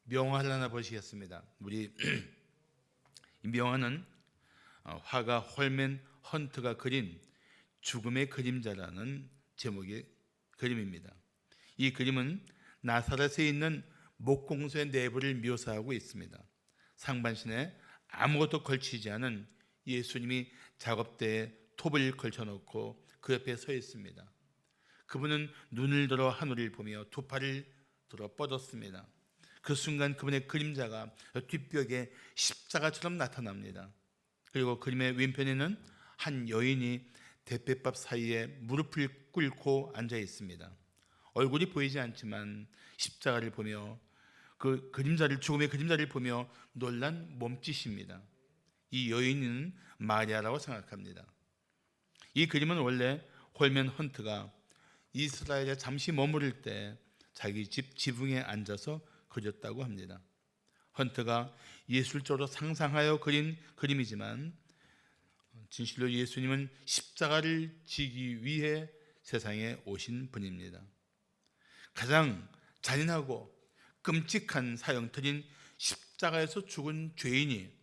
명화를 하나 보시겠습니다. 우리 이 명화는 화가 홀맨 헌트가 그린 죽음의 그림자라는 제목의 그림입니다. 이 그림은 나사렛에 있는 목공소의 내부를 묘사하고 있습니다. 상반신에 아무것도 걸치지 않은 예수님이 작업대에 톱을 걸쳐놓고 그 옆에 서 있습니다. 그분은 눈을 들어 하늘을 보며 두 팔을 들어 뻗었습니다. 그 순간 그분의 그림자가 뒷벽에 십자가처럼 나타납니다. 그리고 그림의 왼편에는 한 여인이 대패밥 사이에 무릎을 꿇고 앉아 있습니다. 얼굴이 보이지 않지만 십자가를 보며 그 그림자를, 죽음의 그림자를 보며 놀란 몸짓입니다. 이 여인은 마리아라고 생각합니다. 이 그림은 원래 홀맨 헌트가 이스라엘에 잠시 머무를 때 자기 집 지붕에 앉아서 그렸다고 합니다. 헌트가 예술적으로 상상하여 그린 그림이지만 진실로 예수님은 십자가를 지기 위해 세상에 오신 분입니다. 가장 잔인하고 끔찍한 사형틀인 십자가에서 죽은 죄인이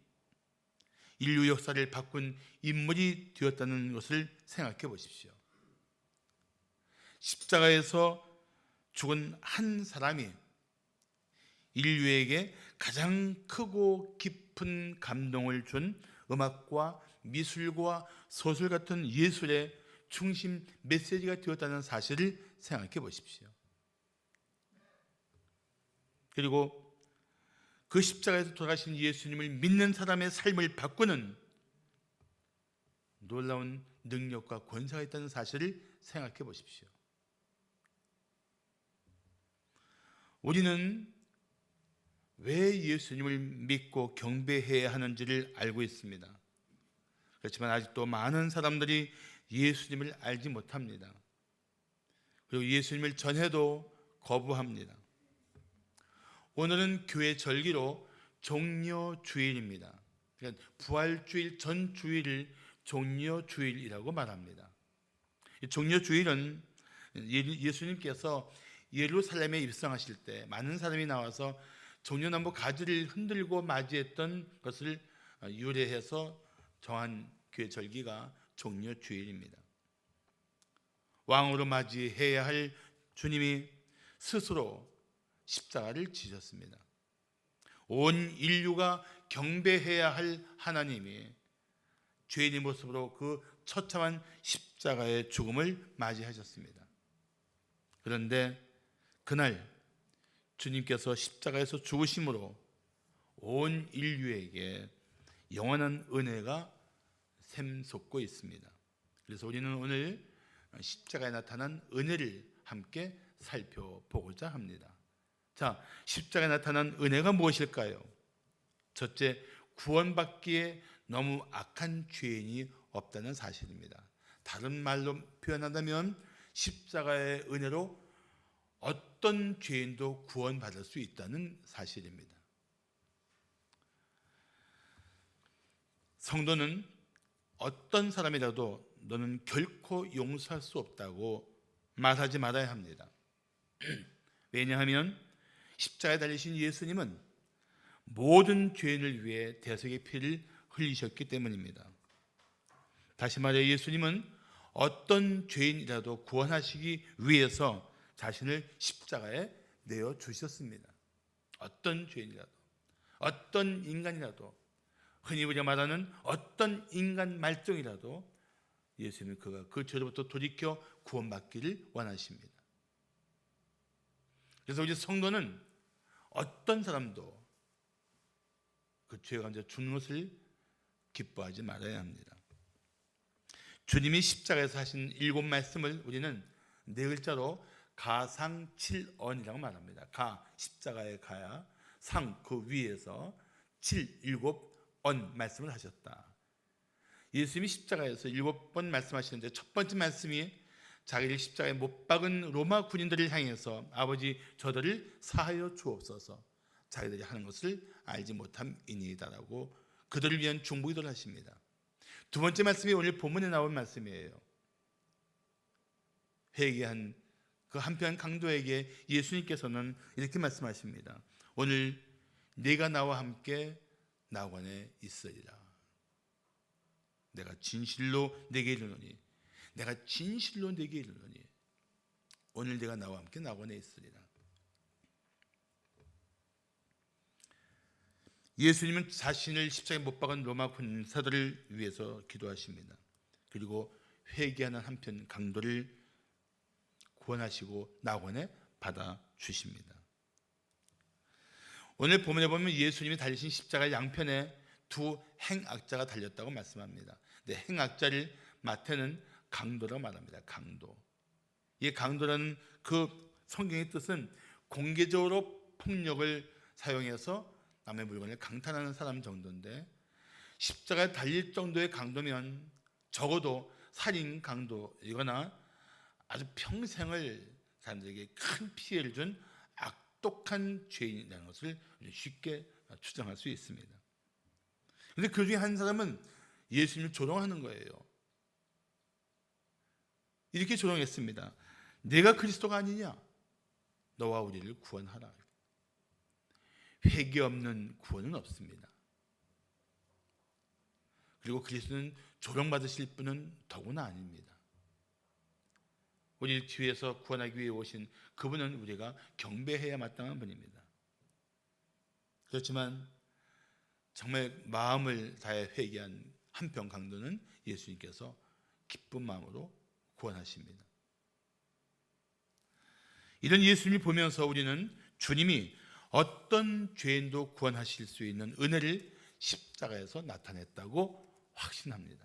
인류 역사를 바꾼 인물이 되었다는 것을 생각해 보십시오. 십자가에서 죽은 한 사람이 인류에게 가장 크고 깊은 감동을 준 음악과 미술과 소설 같은 예술의 중심 메시지가 되었다는 사실을 생각해 보십시오. 그리고 그 십자가에서 돌아가신 예수님을 믿는 사람의 삶을 바꾸는 놀라운 능력과 권세가 있다는 사실을 생각해 보십시오. 우리는 왜 예수님을 믿고 경배해야 하는지를 알고 있습니다. 그렇지만 아직도 많은 사람들이 예수님을 알지 못합니다. 그리고 예수님을 전해도 거부합니다. 오늘은 교회 절기로 종려주일입니다. 그러니까 부활주일 전 주일을 종려주일이라고 말합니다. 종려주일은 예수님께서 예루살렘에 입성하실 때 많은 사람이 나와서 종려나무 가지를 흔들고 맞이했던 것을 유래해서 정한 교회 절기가 종려주일입니다. 왕으로 맞이해야 할 주님이 스스로 십자가를 지셨습니다. 온 인류가 경배해야 할 하나님이 죄인의 모습으로 그 처참한 십자가의 죽음을 맞이하셨습니다. 그런데 그날 주님께서 십자가에서 죽으심으로 온 인류에게 영원한 은혜가 샘솟고 있습니다. 그래서 우리는 오늘 십자가에 나타난 은혜를 함께 살펴보고자 합니다. 자, 십자가에 나타난 은혜가 무엇일까요? 첫째, 구원받기에 너무 악한 죄인이 없다는 사실입니다. 다른 말로 표현한다면 십자가의 은혜로 어떤 죄인도 구원받을 수 있다는 사실입니다. 성도는 어떤 사람이라도 너는 결코 용서할 수 없다고 말하지 말아야 합니다. 왜냐하면 십자가에 달리신 예수님은 모든 죄인을 위해 대속의 피를 흘리셨기 때문입니다. 다시 말해 예수님은 어떤 죄인이라도 구원하시기 위해서 자신을 십자가에 내어주셨습니다. 어떤 죄인이라도, 어떤 인간이라도, 흔히 우리가 말하는 어떤 인간 말종이라도 예수님은 그가 그 죄로부터 돌이켜 구원받기를 원하십니다. 그래서 우리 성도는 어떤 사람도 그 죄 가운데 죽는 것을 기뻐하지 말아야 합니다. 주님이 십자가에서 하신 7말씀을 우리는 네 글자로 가상칠언이라고 말합니다. 가, 십자가의 가야, 상, 그 위에서, 7 말씀을 하셨다. 예수님이 십자가에서 7번 말씀하시는데 첫 번째 말씀이 자기를 십자가에 못 박은 로마 군인들을 향해서 아버지 저들을 사하여 주옵소서, 자기들이 하는 것을 알지 못함이니이다라고 그들을 위한 중보기도를 하십니다. 두 번째 말씀이 오늘 본문에 나온 말씀이에요. 회개한 그 한편 강도에게 예수님께서는 이렇게 말씀하십니다. 오늘 네가 나와 함께 낙원에 있으리라. 내가 진실로 네게 이르노니, 내가 진실로 네게 이르노니 오늘 네가 나와 함께 낙원에 있으리라. 예수님은 자신을 십자가에 못 박은 로마 군사들을 위해서 기도하십니다. 그리고 회개하는 한편 강도를 구원하시고 낙원에 받아주십니다. 오늘 본문에 보면 예수님이 달리신 십자가 양편에 두 행악자가 달렸다고 말씀합니다. 네, 행악자를 마태는 강도라고 말합니다. 강도. 이 강도라는 그 성경의 뜻은 공개적으로 폭력을 사용해서 남의 물건을 강탈하는 사람 정도인데, 십자가에 달릴 정도의 강도면 적어도 살인 강도이거나 아주 평생을 사람들에게 큰 피해를 준 악독한 죄인이라는 것을 쉽게 추정할 수 있습니다. 그런데 그 중에 한 사람은 예수님을 조롱하는 거예요. 이렇게 조롱했습니다. 내가 그리스도가 아니냐? 너와 우리를 구원하라. 회개 없는 구원은 없습니다. 그리고 그리스도는 조롱받으실 분은 더구나 아닙니다. 우리를 뒤에서 구원하기 위해 오신 그분은 우리가 경배해야 마땅한 분입니다. 그렇지만 정말 마음을 다해 회개한 한편 강도는 예수님께서 기쁜 마음으로 구원하십니다. 이런 예수님을 보면서 우리는 주님이 어떤 죄인도 구원하실 수 있는 은혜를 십자가에서 나타냈다고 확신합니다.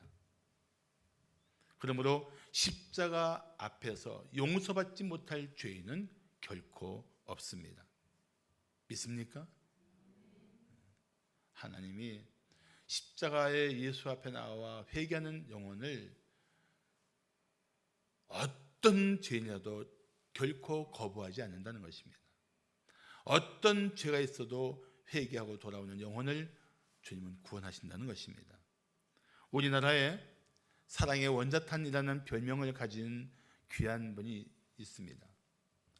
그러므로 십자가 앞에서 용서받지 못할 죄인은 결코 없습니다. 믿습니까? 하나님이 십자가의 예수 앞에 나와 회개하는 영혼을 어떤 죄인이라도 결코 거부하지 않는다는 것입니다. 어떤 죄가 있어도 회개하고 돌아오는 영혼을 주님은 구원하신다는 것입니다. 우리나라에 사랑의 원자탄이라는 별명을 가진 귀한 분이 있습니다.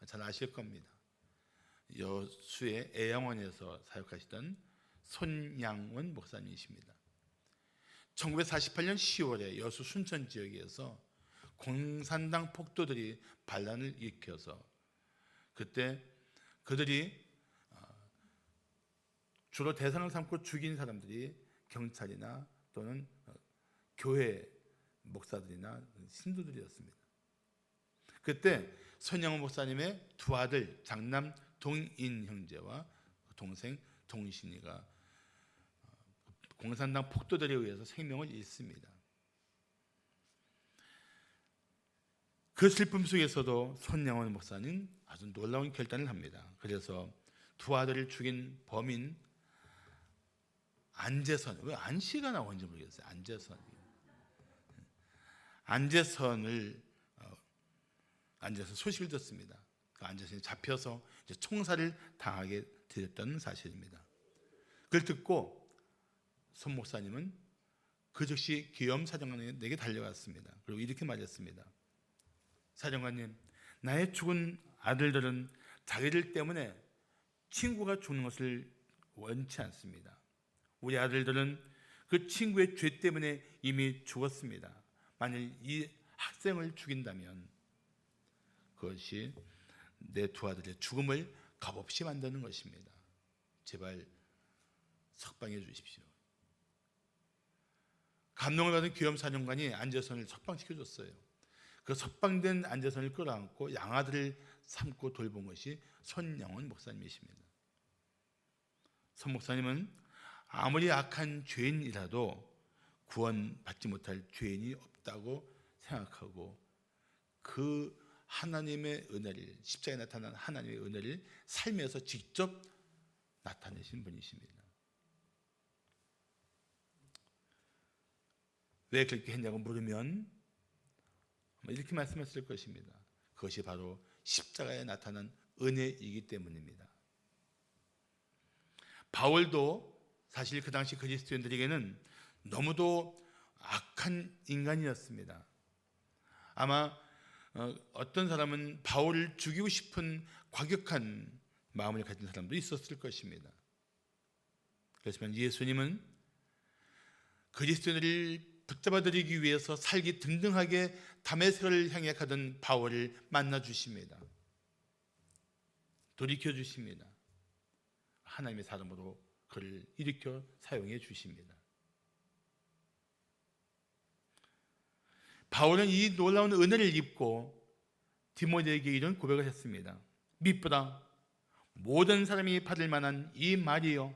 잘 아실 겁니다. 여수의 애양원에서 사역하시던 손양원 목사님이십니다. 1948년 10월에 여수 순천 지역에서 공산당 폭도들이 반란을 일으켜서 그때 그들이 주로 대상을 삼고 죽인 사람들이 경찰이나 또는 교회 목사들이나 신도들이었습니다. 그때 손양원 목사님의 두 아들 장남 동인 형제와 동생 동신이가 공산당 폭도들에 의해서 생명을 잃습니다. 그 슬픔 속에서도 손양원 목사는 아주 놀라운 결단을 합니다. 그래서 두 아들을 죽인 범인 안재선, 왜 안씨가 나오는지 모르겠어요. 안재선 소식을 듣습니다. 그 안재선이 잡혀서 이제 총살을 당하게 되었다는 사실입니다. 그걸 듣고 손 목사님은 그 즉시 계엄 사령관에게 달려갔습니다. 그리고 이렇게 말했습니다. 사령관님, 나의 죽은 아들들은 자기들 때문에 친구가 죽는 것을 원치 않습니다. 우리 아들들은 그 친구의 죄 때문에 이미 죽었습니다. 만일 이 학생을 죽인다면 그것이 내 두 아들의 죽음을 값없이 만드는 것입니다. 제발 석방해 주십시오. 감동을 받은 계엄사령관이 안재선을 석방시켜줬어요. 그 석방된 안재선을 끌어안고 양아들을 삼고 돌본 것이 손양원 목사님이십니다. 손 목사님은 아무리 악한 죄인이라도 구원받지 못할 죄인이 없다고 생각하고 그 하나님의 은혜를, 십자가에 나타난 하나님의 은혜를 삶에서 직접 나타내신 분이십니다. 왜 그렇게 했냐고 물으면 이렇게 말씀했을 것입니다. 그것이 바로 십자가에 나타난 은혜이기 때문입니다. 바울도 사실 그 당시 그리스도인들에게는 너무도 악한 인간이었습니다. 아마 어떤 사람은 바울을 죽이고 싶은 과격한 마음을 가진 사람도 있었을 것입니다. 그렇지만 예수님은 그리스도인을 붙잡아들이기 위해서 살기 등등하게 다메섹을 향해 가던 바울을 만나 주십니다. 돌이켜 주십니다. 하나님의 사람으로 그를 일으켜 사용해 주십니다. 바울은 이 놀라운 은혜를 입고 디모데에게 이런 고백을 했습니다. 미쁘다. 모든 사람이 받을 만한 이 말이요,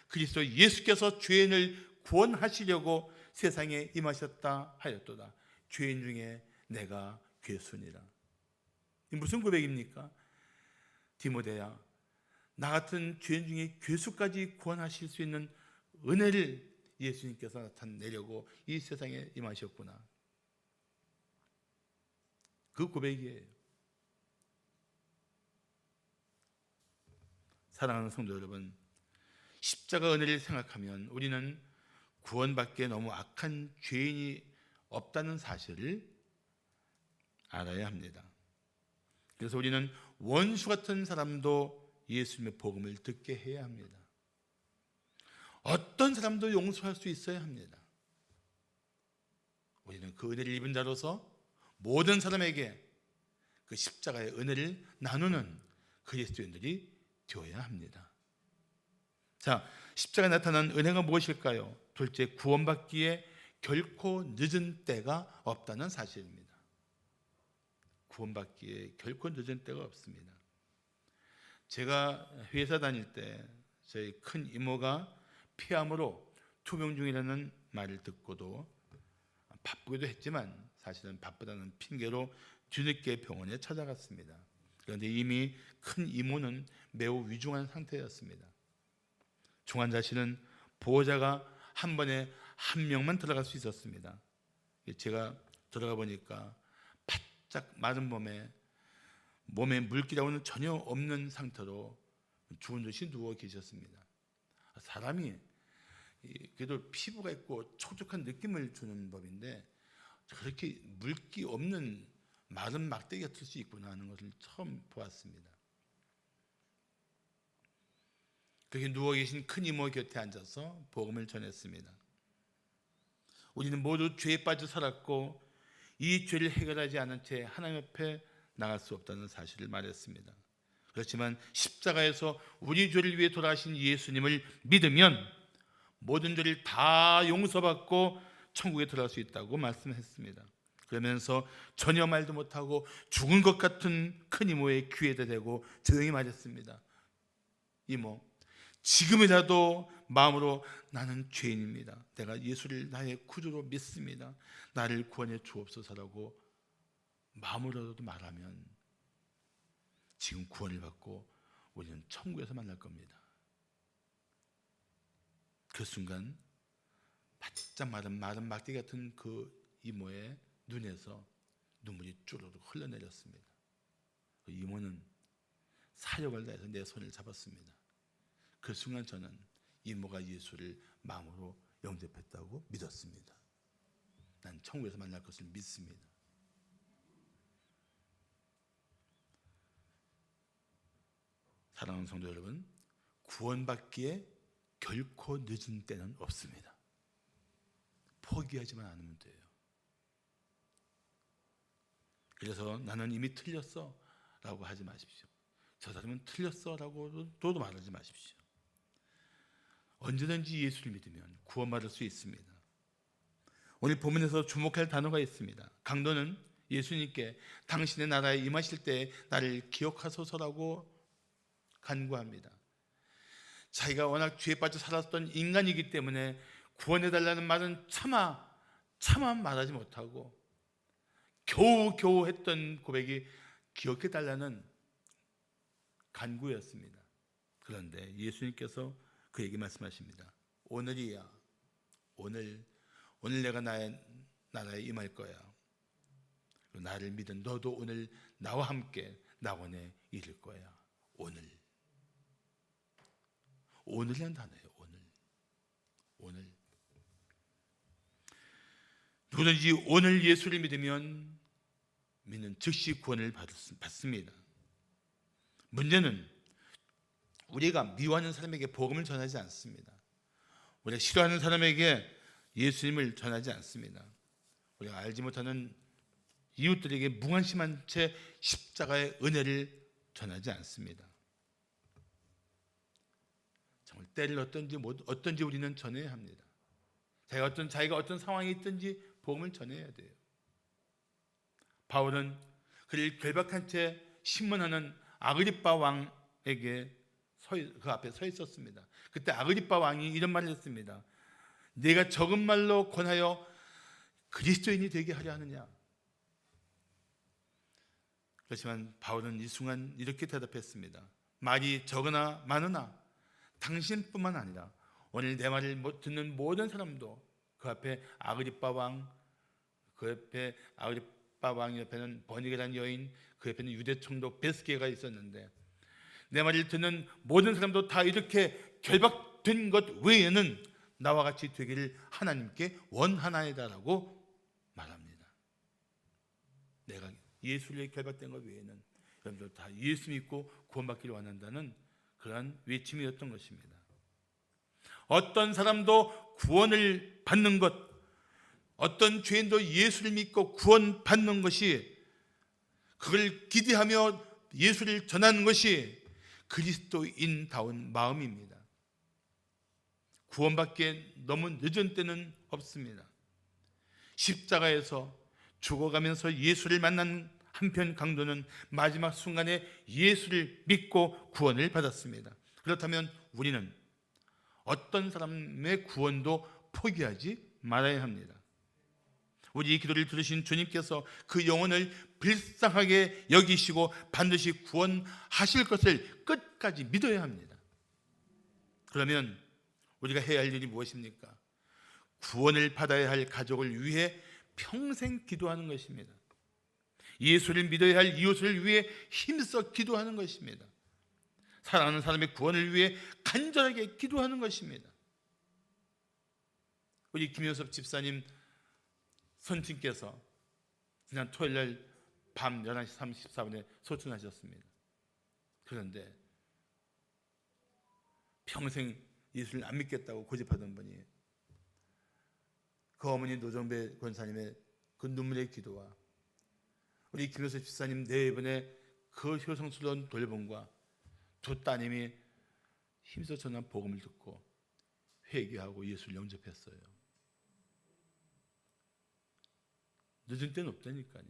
그리스도 예수께서 죄인을 구원하시려고 세상에 임하셨다 하였도다. 죄인 중에 내가 괴순이라. 이 무슨 고백입니까? 디모데야, 나 같은 죄인 중에 괴수까지 구원하실 수 있는 은혜를 예수님께서 나타내려고 이 세상에 임하셨구나. 그 고백이에요. 사랑하는 성도 여러분, 십자가 은혜를 생각하면 우리는 구원받기에 너무 악한 죄인이 없다는 사실을 알아야 합니다. 그래서 우리는 원수 같은 사람도 예수님의 복음을 듣게 해야 합니다. 어떤 사람도 용서할 수 있어야 합니다. 우리는 그 은혜를 입은 자로서 모든 사람에게 그 십자가의 은혜를 나누는 그리스도인들이 되어야 합니다. 자, 십자가에 나타난 은혜가 무엇일까요? 둘째, 구원받기에 결코 늦은 때가 없다는 사실입니다. 구원받기에 결코 늦은 때가 없습니다. 제가 회사 다닐 때 저희 큰 이모가 폐암으로 투병 중이라는 말을 듣고도 바쁘기도 했지만 사실은 바쁘다는 핑계로 뒤늦게 병원에 찾아갔습니다. 그런데 이미 큰 이모는 매우 위중한 상태였습니다. 중환자실은 보호자가 한 번에 한 명만 들어갈 수 있었습니다. 제가 들어가 보니까 바짝 마른 몸에 물기라고는 전혀 없는 상태로 죽은 듯이 누워 계셨습니다. 사람이 그래도 피부가 있고 촉촉한 느낌을 주는 법인데 그렇게 물기 없는 마른 막대기 같을 수 있구나 하는 것을 처음 보았습니다. 그렇게 누워 계신 큰 이모 곁에 앉아서 복음을 전했습니다. 우리는 모두 죄에 빠져 살았고 이 죄를 해결하지 않은 채 하나님 앞에 나갈 수 없다는 사실을 말했습니다. 그렇지만 십자가에서 우리 죄를 위해 돌아가신 예수님을 믿으면 모든 죄를 다 용서받고 천국에 들어갈 수 있다고 말씀했습니다. 그러면서 전혀 말도 못하고 죽은 것 같은 큰 이모의 귀에다 대고 조용히 말했습니다. 이모, 지금이라도 마음으로 나는 죄인입니다. 내가 예수를 나의 구주로 믿습니다. 나를 구원해 주옵소서라고 마음으로도 말하면 지금 구원을 받고 우리는 천국에서 만날 겁니다. 그 순간 바짝 마른 막대 같은 그 이모의 눈에서 눈물이 쭈르륵 흘러내렸습니다. 그 이모는 사력을 다해서 내 손을 잡았습니다. 그 순간 저는 이모가 예수를 마음으로 영접했다고 믿었습니다. 난 천국에서 만날 것을 믿습니다. 사랑하는 성도 여러분, 구원받기에 결코 늦은 때는 없습니다. 포기하지만 않으면 돼요. 그래서 나는 이미 틀렸어 라고 하지 마십시오. 저 사람은 틀렸어 라고도 말하지 마십시오. 언제든지 예수를 믿으면 구원받을 수 있습니다. 오늘 본문에서 주목할 단어가 있습니다. 강도는 예수님께 당신의 나라에 임하실 때 나를 기억하소서라고 간구합니다. 자기가 워낙 죄에 빠져 살았던 인간이기 때문에 구원해달라는 말은 차마 말하지 못하고 겨우 했던 고백이 기억해달라는 간구였습니다. 그런데 예수님께서 그에게 말씀하십니다. 오늘이야, 오늘 내가 나의 나라에 임할 거야. 나를 믿은 너도 오늘 나와 함께 낙원에 이를 거야. 오늘이란 단어예요. 오늘. 누구든지 오늘 예수를 믿으면 믿는 즉시 구원을 받습니다. 문제는 우리가 미워하는 사람에게 복음을 전하지 않습니다. 우리가 싫어하는 사람에게 예수님을 전하지 않습니다. 우리가 알지 못하는 이웃들에게 무관심한 채 십자가의 은혜를 전하지 않습니다. 정말 때를 어떤지 우리는 전해야 합니다. 자기가 어떤 상황이 있든지 복음을 전해야 돼요. 바울은 그를 결박한 채 신문하는 아그리빠 왕에게 그 앞에 서 있었습니다. 그때 아그리빠 왕이 이런 말을 했습니다. 네가 적은 말로 권하여 그리스도인이 되게 하려 하느냐? 그렇지만 바울은 이 순간 이렇게 대답했습니다. 말이 적으나 많으나 당신뿐만 아니라 오늘 내 말을 듣는 모든 사람도 그 앞에 아그리빠 왕, 그 옆에 아그리빠 왕 옆에는 버니게라는 여인, 그 옆에는 유대 총독 베스게가 있었는데 내 말을 듣는 모든 사람도 다 이렇게 결박된 것 외에는 나와 같이 되기를 하나님께 원하나이다라고 말합니다. 내가 예수를 결박된 것 외에는 여러분들 다 예수 믿고 구원받기를 원한다는 그러한 외침이었던 것입니다. 어떤 사람도 구원을 받는 것, 어떤 죄인도 예수를 믿고 구원받는 것이, 그걸 기대하며 예수를 전하는 것이 그리스도인다운 마음입니다. 구원받기에 너무 늦은 때는 없습니다. 십자가에서 죽어가면서 예수를 만난 한편 강도는 마지막 순간에 예수를 믿고 구원을 받았습니다. 그렇다면 우리는 어떤 사람의 구원도 포기하지 말아야 합니다. 우리 이 기도를 들으신 주님께서 그 영혼을 불쌍하게 여기시고 반드시 구원하실 것을 끝까지 믿어야 합니다. 그러면 우리가 해야 할 일이 무엇입니까? 구원을 받아야 할 가족을 위해 평생 기도하는 것입니다. 예수를 믿어야 할 이웃을 위해 힘써 기도하는 것입니다. 사랑하는 사람의 구원을 위해 간절하게 기도하는 것입니다. 우리 김효섭 집사님 선친께서 지난 토요일날 밤 11시 34분에 소천하셨습니다. 그런데 평생 예수를 안 믿겠다고 고집하던 분이, 그 어머니 노정배 권사님의 그 눈물의 기도와 우리 김효섭 집사님 네 분의 그 효성스러운 돌봄과 두 따님이 힘써 전한 복음을 듣고 회개하고 예수를 영접했어요. 늦은 때는 없다니까요.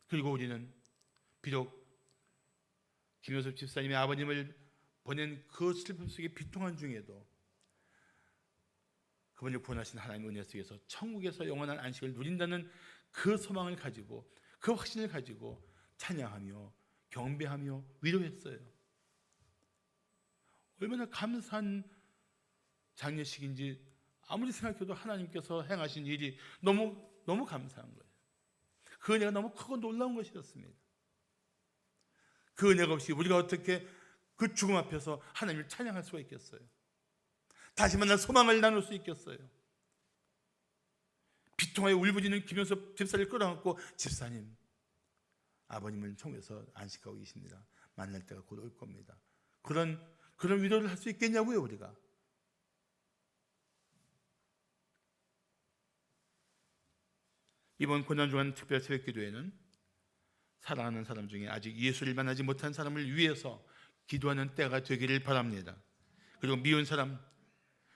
그리고 우리는 비록 김효섭 집사님의 아버님을 보낸 그 슬픔 속에 비통한 중에도 그분을 구원하신 하나님의 은혜 속에서 천국에서 영원한 안식을 누린다는 그 소망을 가지고, 그 확신을 가지고 찬양하며 경배하며 위로했어요. 얼마나 감사한 장례식인지 아무리 생각해도 하나님께서 행하신 일이 너무 감사한 거예요. 그 은혜가 너무 크고 놀라운 것이었습니다. 그 은혜가 없이 우리가 어떻게 그 죽음 앞에서 하나님을 찬양할 수가 있겠어요? 다시 만날 소망을 나눌 수 있겠어요? 비통하게 울부짖는 김효섭 집사를 끌어안고, 집사님, 아버님은 천국에서 안식하고 계십니다. 만날 때가 곧 올 겁니다. 그런 위로를 할 수 있겠냐고요, 우리가. 이번 고난주간 특별 새벽 기도회는 사랑하는 사람 중에 아직 예수를 만나지 못한 사람을 위해서 기도하는 때가 되기를 바랍니다. 그리고 미운 사람,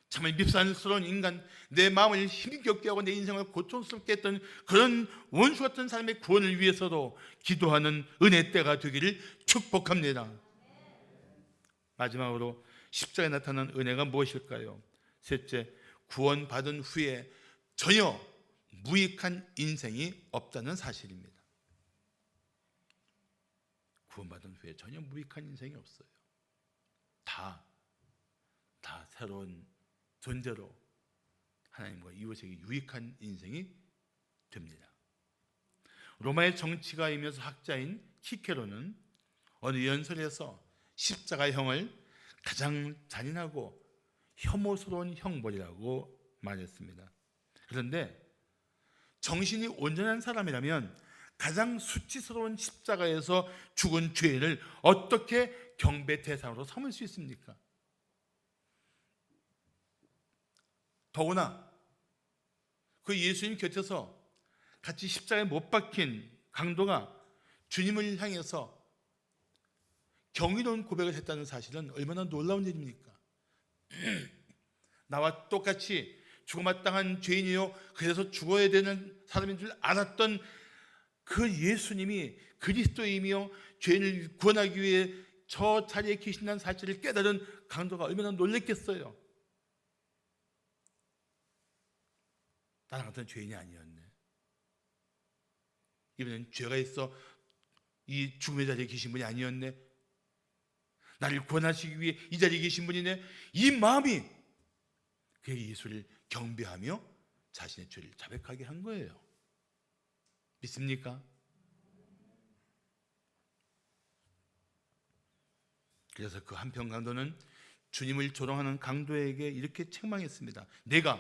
정말 밉살스러운 인간, 내 마음을 힘겹게 하고 내 인생을 고통스럽게 했던 그런 원수 같은 사람의 구원을 위해서도 기도하는 은혜 때가 되기를 축복합니다. 마지막으로 십자가에 나타난 은혜가 무엇일까요? 셋째, 구원받은 후에 전혀 무익한 인생이 없다는 사실입니다. 구원받은 후에 전혀 무익한 인생이 없어요. 다 새로운 존재로 하나님과 이웃에게 유익한 인생이 됩니다. 로마의 정치가이면서 학자인 키케로는 어느 연설에서 십자가형을 가장 잔인하고 혐오스러운 형벌이라고 말했습니다. 그런데 정신이 온전한 사람이라면 가장 수치스러운 십자가에서 죽은 죄인을 어떻게 경배 대상으로 삼을 수 있습니까? 더구나 그 예수님 곁에서 같이 십자가에 못 박힌 강도가 주님을 향해서 경이로운 고백을 했다는 사실은 얼마나 놀라운 일입니까? 나와 똑같이 죽어마땅한 죄인이요 그래서 죽어야 되는 사람인 줄 알았던 그 예수님이 그리스도이며 죄인을 구원하기 위해 저 자리에 계신다는 사실을 깨달은 강도가 얼마나 놀랬겠어요. 나랑 같은 죄인이 아니었네. 이번엔 죄가 있어 이 죽음의 자리에 계신 분이 아니었네. 나를 구원하시기 위해 이 자리에 계신 분이네. 이 마음이 그의 예수를 경배하며 자신의 죄를 자백하게 한 거예요. 믿습니까? 그래서 그 한편 강도는 주님을 조롱하는 강도에게 이렇게 책망했습니다. 내가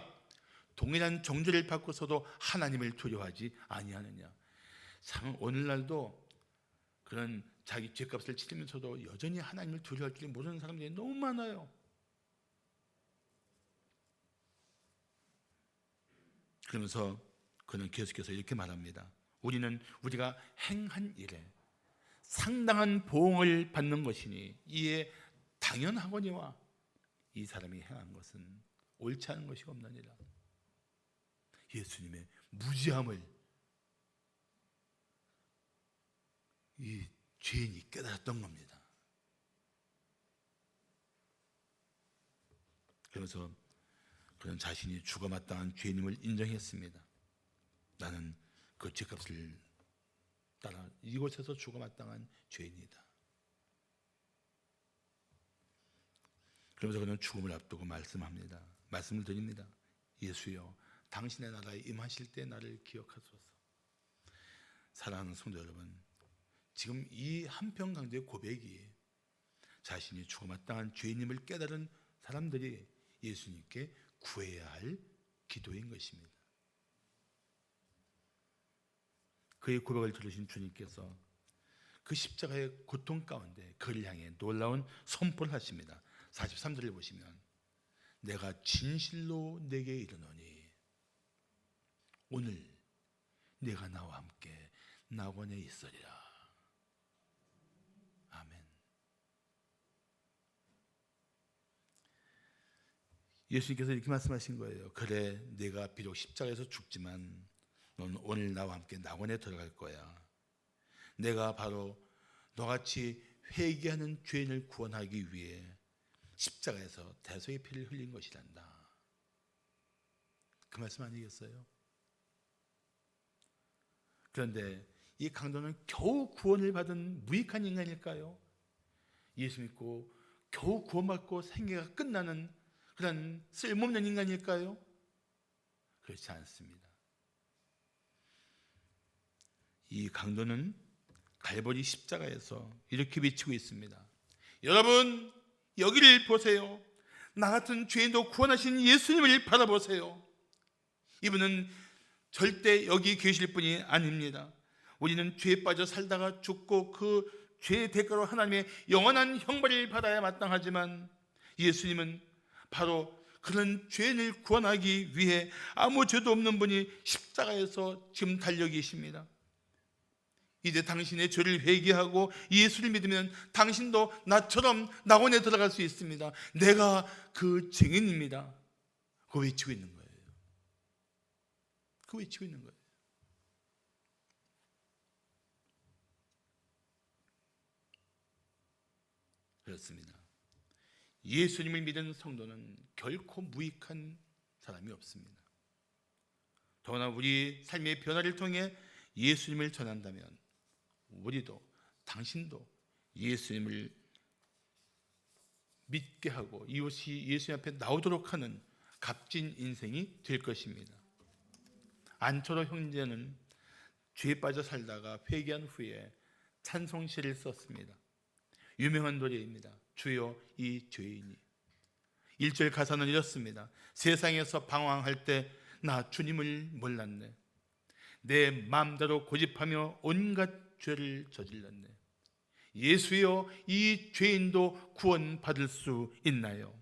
동일한 정죄를 받고서도 하나님을 두려워하지 아니하느냐. 오늘날도 그런 자기 죄값을 치르면서도 여전히 하나님을 두려워할 줄 모르는 사람들이 너무 많아요. 그러면서 그는 계속해서 이렇게 말합니다. 우리는 우리가 행한 일에 상당한 보응을 받는 것이니 이에 당연하거니와 이 사람이 행한 것은 옳지 않은 것이 없느니라. 예수님의 무지함을 이 죄인이 깨달았던 겁니다. 그러면서 그는 자신이 죽어마땅한 죄인임을 인정했습니다. 나는 그 죄값을 따라 이곳에서 죽어마땅한 죄인이다. 그러면서 그는 죽음을 앞두고 말씀을 드립니다. 예수여, 당신의 나라에 임하실 때 나를 기억하소서. 사랑하는 성도 여러분, 지금 이 한편 강도의 고백이 자신이 죽어마땅한 죄인임을 깨달은 사람들이 예수님께 구해야 할 기도인 것입니다. 그의 고백을 들으신 주님께서 그 십자가의 고통 가운데 그를 향해 놀라운 선포를 하십니다. 43절을 보시면 내가 진실로 내게 이르노니 오늘 네가 나와 함께 낙원에 있으리라. 아멘. 예수님께서 이렇게 말씀하신 거예요. 그래, 네가 비록 십자가에서 죽지만 넌 오늘 나와 함께 낙원에 들어갈 거야. 내가 바로 너같이 회개하는 죄인을 구원하기 위해 십자가에서 대속의 피를 흘린 것이란다. 그 말씀 아니겠어요? 그런데 이 강도는 겨우 구원을 받은 무익한 인간일까요? 예수 믿고 겨우 구원받고 생애가 끝나는 그런 쓸모없는 인간일까요? 그렇지 않습니다. 이 강도는 갈보리 십자가에서 이렇게 외치고 있습니다. 여러분, 여기를 보세요. 나 같은 죄인도 구원하신 예수님을 바라보세요. 이분은 절대 여기 계실 분이 아닙니다. 우리는 죄에 빠져 살다가 죽고 그 죄의 대가로 하나님의 영원한 형벌을 받아야 마땅하지만 예수님은 바로 그런 죄인을 구원하기 위해 아무 죄도 없는 분이 십자가에서 지금 달려 계십니다. 이제 당신의 죄를 회개하고 예수를 믿으면 당신도 나처럼 낙원에 들어갈 수 있습니다. 내가 그 증인입니다. 그거 외치고 있는 거예요. 그거 외치고 있는 거예요. 그렇습니다. 예수님을 믿는 성도는 결코 무익한 사람이 없습니다. 더구나 우리 삶의 변화를 통해 예수님을 전한다면 우리도 당신도 예수님을 믿게 하고 이웃이 예수님 앞에 나오도록 하는 값진 인생이 될 것입니다. 안초로 형제는 죄에 빠져 살다가 회개한 후에 찬송시를 썼습니다. 유명한 노래입니다. 주여 이 죄인이. 1절 가사는 이렇습니다. 세상에서 방황할 때 나 주님을 몰랐네. 내 마음대로 고집하며 온갖 죄를 저질렀네. 예수여 이 죄인도 구원받을 수 있나요?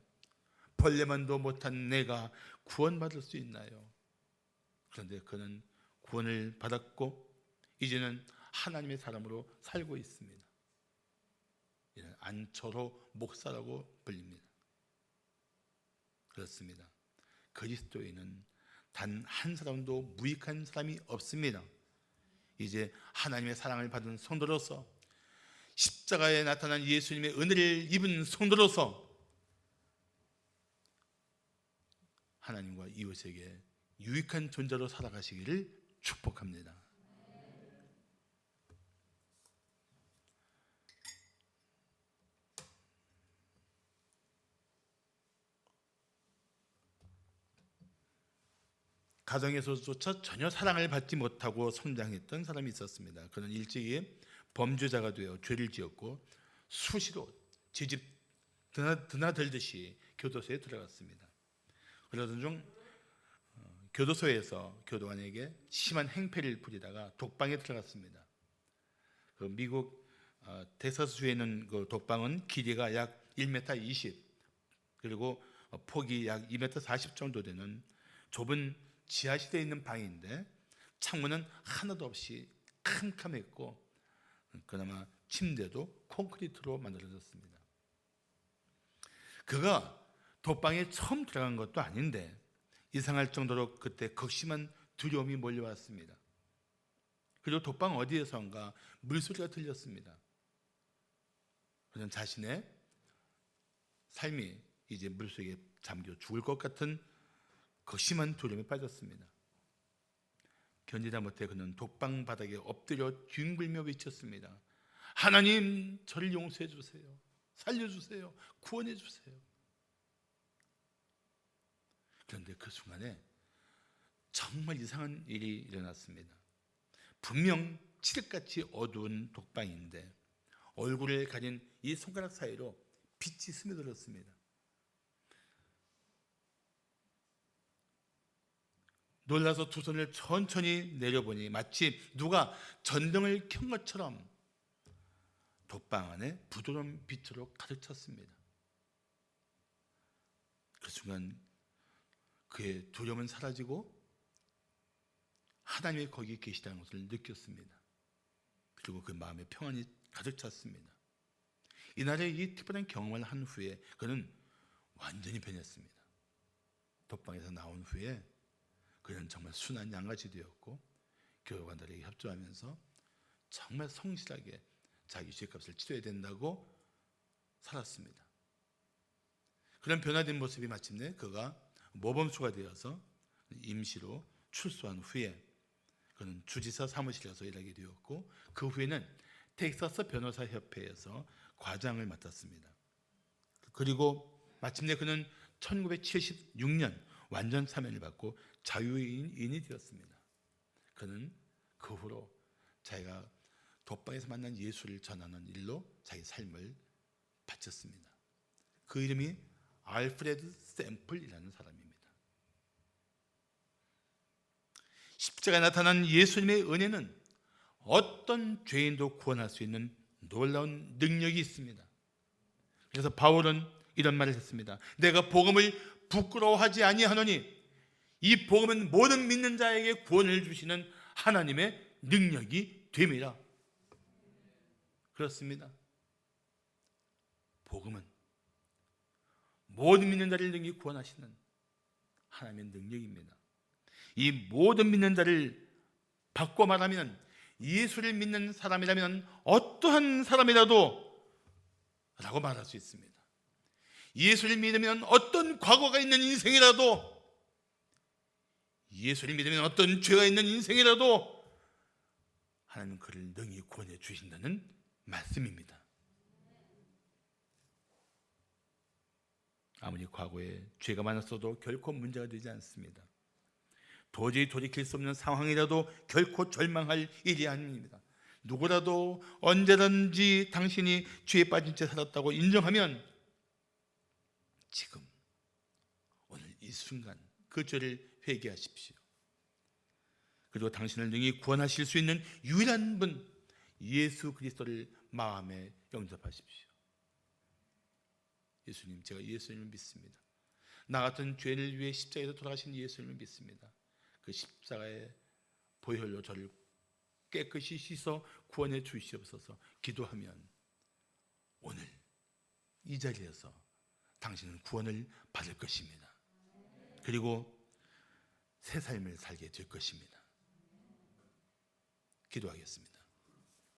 벌레만도 못한 내가 구원받을 수 있나요? 그런데 그는 구원을 받았고 이제는 하나님의 사람으로 살고 있습니다. 이는 안초로 목사라고 불립니다. 그렇습니다. 그리스도인은 단 한 사람도 무익한 사람이 없습니다. 이제 하나님의 사랑을 받은 성도로서, 십자가에 나타난 예수님의 은혜를 입은 성도로서 하나님과 이웃에게 유익한 존재로 살아가시기를 축복합니다. 가정에서조차 전혀 사랑을 받지 못하고 성장했던 사람이 있었습니다. 그는 일찍이 범죄자가 되어 죄를 지었고 수시로 지집 드나들듯이 교도소에 들어갔습니다. 그러던 중 교도소에서 교도관에게 심한 행패를 부리다가 독방에 들어갔습니다. 그 미국 텍사스주에 있는 그 독방은 길이가 약 1m 20 그리고 폭이 약 2m 40 정도 되는 좁은 지하실에 있는 방인데 창문은 하나도 없이 캄캄했고 그나마 침대도 콘크리트로 만들어졌습니다. 그가 독방에 처음 들어간 것도 아닌데 이상할 정도로 그때 극심한 두려움이 몰려왔습니다. 그리고 독방 어디에선가 물소리가 들렸습니다. 그는 자신의 삶이 이제 물속에 잠겨 죽을 것 같은 극심한 두려움에 빠졌습니다. 견디다 못해 그는 독방 바닥에 엎드려 뒹굴며 외쳤습니다. 하나님, 저를 용서해 주세요. 살려주세요. 구원해 주세요. 그런데 그 순간에 정말 이상한 일이 일어났습니다. 분명 칠흑같이 어두운 독방인데 얼굴을 가린 이 손가락 사이로 빛이 스며들었습니다. 놀라서 두 손을 천천히 내려보니 마치 누가 전등을 켠 것처럼 독방 안에 부드러운 빛으로 가득 찼습니다. 그 순간 그의 두려움은 사라지고 하나님이 거기 계시다는 것을 느꼈습니다. 그리고 그 마음에 평안이 가득 찼습니다. 이날의 이 특별한 경험을 한 후에 그는 완전히 변했습니다. 독방에서 나온 후에 그는 정말 순한 양같이 되었고 교도관들에게 협조하면서 정말 성실하게 자기 죄값을 치러야 된다고 살았습니다. 그런 변화된 모습이 마침내 그가 모범수가 되어서 임시로 출소한 후에 그는 주지사 사무실에서 일하게 되었고 그 후에는 텍사스 변호사 협회에서 과장을 맡았습니다. 그리고 마침내 그는 1976년 완전 사면을 받고 자유인이 되었습니다. 그는 그 후로 자기가 독방에서 만난 예수를 전하는 일로 자기 삶을 바쳤습니다. 그 이름이 알프레드 샘플이라는 사람입니다. 십자가에 나타난 예수님의 은혜는 어떤 죄인도 구원할 수 있는 놀라운 능력이 있습니다. 그래서 바울은 이런 말을 했습니다. 내가 복음을 부끄러워하지 아니하노니 이 복음은 모든 믿는 자에게 구원을 주시는 하나님의 능력이 됨이라. 그렇습니다. 복음은 모든 믿는 자를 능히 구원하시는 하나님의 능력입니다. 이 모든 믿는 자를 바꿔 말하면 예수를 믿는 사람이라면 어떠한 사람이라도 라고 말할 수 있습니다. 예수를 믿으면 어떤 과거가 있는 인생이라도, 예수를 믿으면 어떤 죄가 있는 인생이라도 하나님은 그를 능히 구원해 주신다는 말씀입니다. 아무리 과거에 죄가 많았어도 결코 문제가 되지 않습니다. 도저히 돌이킬 수 없는 상황이라도 결코 절망할 일이 아닙니다. 누구라도 언제든지 당신이 죄에 빠진 채 살았다고 인정하면 지금 오늘 이 순간 그 죄를 회개하십시오. 그리고 당신을 능히 구원하실 수 있는 유일한 분 예수 그리스도를 마음에 영접하십시오. 예수님, 제가 예수님을 믿습니다. 나 같은 죄를 위해 십자가에서 돌아가신 예수님을 믿습니다. 그 십자가의 보혈로 저를 깨끗이 씻어 구원해 주시옵소서. 기도하면 오늘 이 자리에서 당신은 구원을 받을 것입니다. 그리고 새 삶을 살게 될 것입니다. 기도하겠습니다.